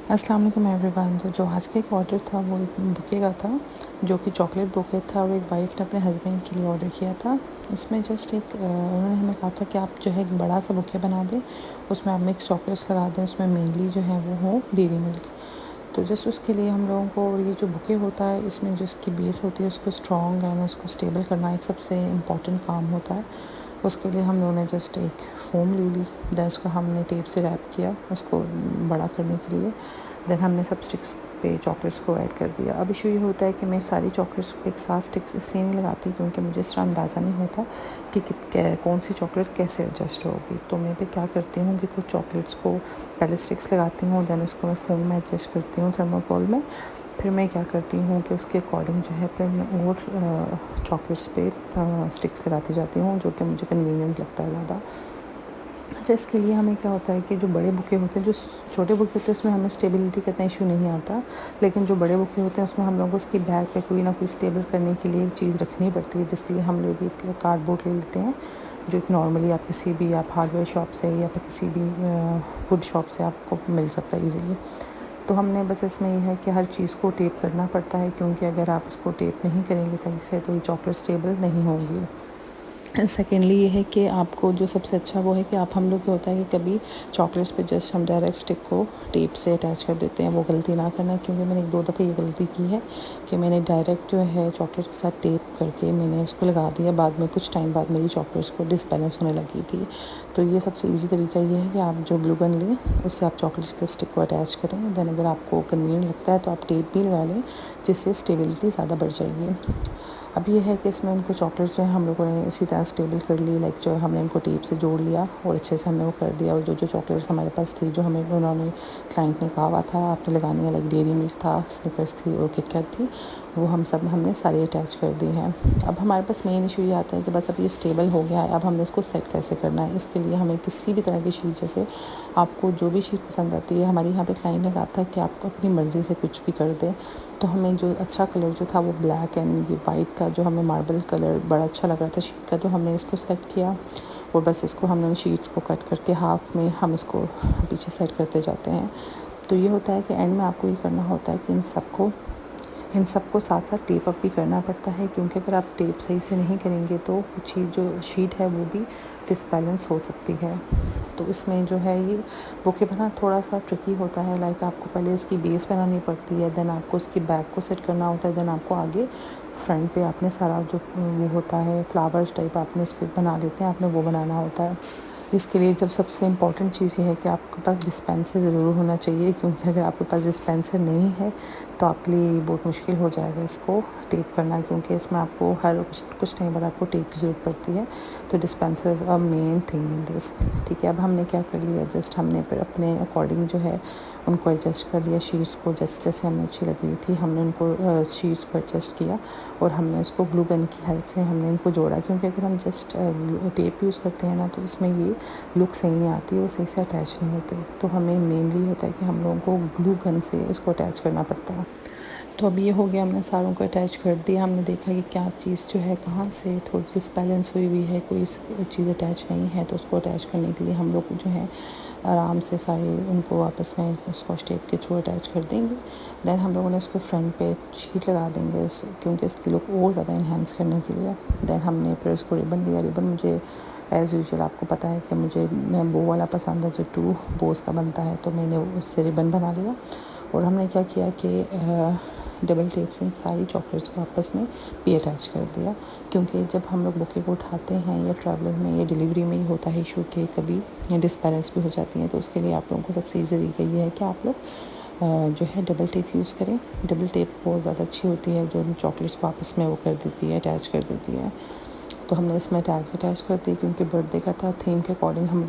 अस्सलाम वालेकुम एवरीवन। जो आज का एक ऑर्डर था वो एक बुके का था, जो कि चॉकलेट बुके था और एक वाइफ ने अपने हस्बैंड के लिए ऑर्डर किया था। इसमें जस्ट उन्होंने हमें कहा था कि आप जो है एक बड़ा सा बुके बना दें, उसमें आप मिक्स चॉकलेट्स लगा दें, उसमें मेनली जो है वो हो डेयरी मिल्क। तो जस्ट उसके लिए हम लोगों को ये जो बुके होता है, इसमें जो इसकी बेस होती है उसको स्ट्रॉन्ग एंड उसको स्टेबल करना एक सबसे इम्पॉर्टेंट काम होता है। उसके लिए हम लोगों ने जस्ट एक फ़ोम ले ली, दैन उसको हमने टेप से रैप किया उसको बड़ा करने के लिए। दैन हमने सब स्टिक्स पे चॉकलेट्स को ऐड कर दिया। अब इशू ये होता है कि मैं सारी चॉकलेट्स को एक साथ स्टिक्स इसलिए नहीं लगाती क्योंकि मुझे इस तरह अंदाज़ा नहीं होता कि कौन सी चॉकलेट कैसे एडजस्ट होगी। तो मैं भी क्या करती हूँ कि कुछ चॉकलेट्स को पहले स्टिक्स लगाती हूँ, दैन उसको मैं फ़ोम में एडजस्ट करती हूँ थर्माकोल में। फिर मैं क्या करती हूँ कि उसके अकॉर्डिंग जो है फिर मैं और चॉकलेट्स पे स्टिक्स लगाती जाती हूँ, जो कि मुझे कन्वीनियंट लगता है ज़्यादा। अच्छा, इसके लिए हमें क्या होता है कि जो बड़े बुके होते हैं, जो छोटे बुके होते हैं उसमें हमें स्टेबिलिटी का इतना इशू नहीं आता, लेकिन जो बड़े बुके होते हैं उसमें हम लोग को उसकी बैग पे कोई ना कोई स्टेबल करने के लिए एक चीज़ रखनी पड़ती है, जिसके लिए हम लोग एक कार्डबोर्ड ले लेते हैं, जो कि नॉर्मली आप किसी भी आप हार्डवेयर शॉप से या फिर किसी भी फूड शॉप से आपको मिल सकता है ईज़िली। तो हमने बस इसमें ये है कि हर चीज़ को टेप करना पड़ता है, क्योंकि अगर आप उसको टेप नहीं करेंगे सही से तो ये चॉकलेट स्टेबल नहीं होंगी। सेकेंडली ये है कि आपको जो सबसे अच्छा वो है कि आप हम लोग क्या होता है कि कभी चॉकलेट्स पे जस्ट हम डायरेक्ट स्टिक को टेप से अटैच कर देते हैं, वो गलती ना करना, क्योंकि मैंने 1-2 दफ़े ये गलती की है कि मैंने डायरेक्ट जो है चॉकलेट के साथ टेप करके मैंने उसको लगा दिया। बाद में कुछ टाइम बाद मेरी चॉकलेट्स को डिसबैलेंस होने लगी थी। तो ये सबसे ईजी तरीका ये है कि आप जो ग्लू गन लें उससे आप चॉकलेट के स्टिक को अटैच करें। दैन अगर आपको कन्वीनियंट लगता है तो आप टेप भी लगा लें, जिससे स्टेबिलिटी ज़्यादा बढ़ जाएगी। अब ये है कि इसमें उनको चॉकलेट जो है हम लोगों ने इसी तरह स्टेबल कर ली, लाइक जो हमने इनको टेप से जोड़ लिया और अच्छे से हमने वो कर दिया। और जो जो चॉकलेट्स हमारे पास थी, जो हमें उन्होंने क्लाइंट ने कहा हुआ था आपने लगानी है, लाइक डेयरी मिल्क था, स्निकर्स थी और किटकैट थी, वो हम सब हमने सारी अटैच कर दी हैं। अब हमारे पास मेन इशू ये आता है कि बस अब ये स्टेबल हो गया है, अब हमने इसको सेट कैसे करना है। इसके लिए हमें किसी भी तरह की शीट, जैसे आपको जो भी शीट पसंद आती है, हमारे यहाँ पे क्लाइंट ने कहा था कि आप अपनी मर्ज़ी से कुछ भी कर दें। तो हमें जो अच्छा कलर जो था वो ब्लैक एंड ये वाइट का जो हमें मार्बल कलर बड़ा अच्छा लग रहा था शीट का, तो हमने इसको सेलेक्ट किया और बस इसको हमने शीट्स को कट करके हाफ में हम इसको पीछे सेट करते जाते हैं। तो ये होता है कि एंड में आपको ये करना होता है कि इन सबको साथ साथ टेप अप भी करना पड़ता है, क्योंकि अगर आप टेप सही से नहीं करेंगे तो कुछ जो शीट है वो भी डिसबैलेंस हो सकती है। तो इसमें जो है ये बुके बनाना थोड़ा सा ट्रिकी होता है, लाइक आपको पहले उसकी बेस बनानी पड़ती है, देन आपको उसकी बैक को सेट करना होता है, देन आपको आगे फ्रंट पे आपने सारा जो वो होता है फ्लावर्स टाइप आपने उसको बना लेते हैं, आपने वो बनाना होता है। इसके लिए जब सबसे इम्पॉर्टेंट चीज़ ये है कि आपके पास डिस्पेंसर ज़रूर होना चाहिए, क्योंकि अगर आपके पास डिस्पेंसर नहीं है तो आपके लिए बहुत मुश्किल हो जाएगा इसको टेप करना, क्योंकि इसमें आपको हर कुछ टाइम बाद आपको टेप की ज़रूरत पड़ती है। तो dispenser is a main thing in this. ठीक है, अब हमने क्या कर लिया, जस्ट हमने फिर अपने अकॉर्डिंग जो है उनको एडजस्ट कर लिया शीट्स को, जैसे जैसे हमें अच्छी लग रही थी हमने उनको शीट्स को एडजस्ट किया और हमने उसको ग्लू गन की हेल्प से हमने इनको जोड़ा, क्योंकि अगर हम जस्ट टेप यूज़ करते हैं ना तो इसमें ये लुक सही नहीं आती, वो सही से अटैच नहीं होते। तो हमें मेनली होता है कि हम लोगों को ग्लू गन से इसको अटैच करना पड़ता है। तो अब ये हो गया, हमने सारों को अटैच कर दिया। हमने देखा कि क्या चीज़ जो है कहाँ से थोड़ी डिसबैलेंस हुई हुई है, कोई चीज़ अटैच नहीं है, तो उसको अटैच करने के लिए हम लोग जो है आराम से सारे उनको आपस में स्कॉच टेप के थ्रू अटैच कर देंगे। दैन हम लोगों ने इसको फ्रंट पे शीट लगा देंगे, क्योंकि इसकी लुक और ज़्यादा इन्हांस करने के लिए। दैन हमने फिर इसको रिबन लिया। रिबन मुझे एज़ यूजुअल आपको पता है कि मुझे बो वाला पसंद है, जो 2 बोस का बनता है, तो मैंने उससे रिबन बना लिया। और हमने क्या किया कि डबल टेप से सारी चॉकलेट्स को आपस में भी अटैच कर दिया, क्योंकि जब हम लोग बुके को उठाते हैं या ट्रैवलिंग में या डिलीवरी में ही होता है इशू के कभी डिसबैलेंस भी हो जाती हैं। तो उसके लिए आप लोगों को सबसे ईजी तरीका ये है कि आप लोग जो है डबल टेप यूज़ करें। डबल टेप बहुत ज़्यादा अच्छी होती है, जो चॉकलेट्स को आपस में वो कर देती है, अटैच कर देती है। तो हमने इसमें टैग्स अटैच कर दिए, क्योंकि बर्थडे का था, थीम के अकॉर्डिंग हम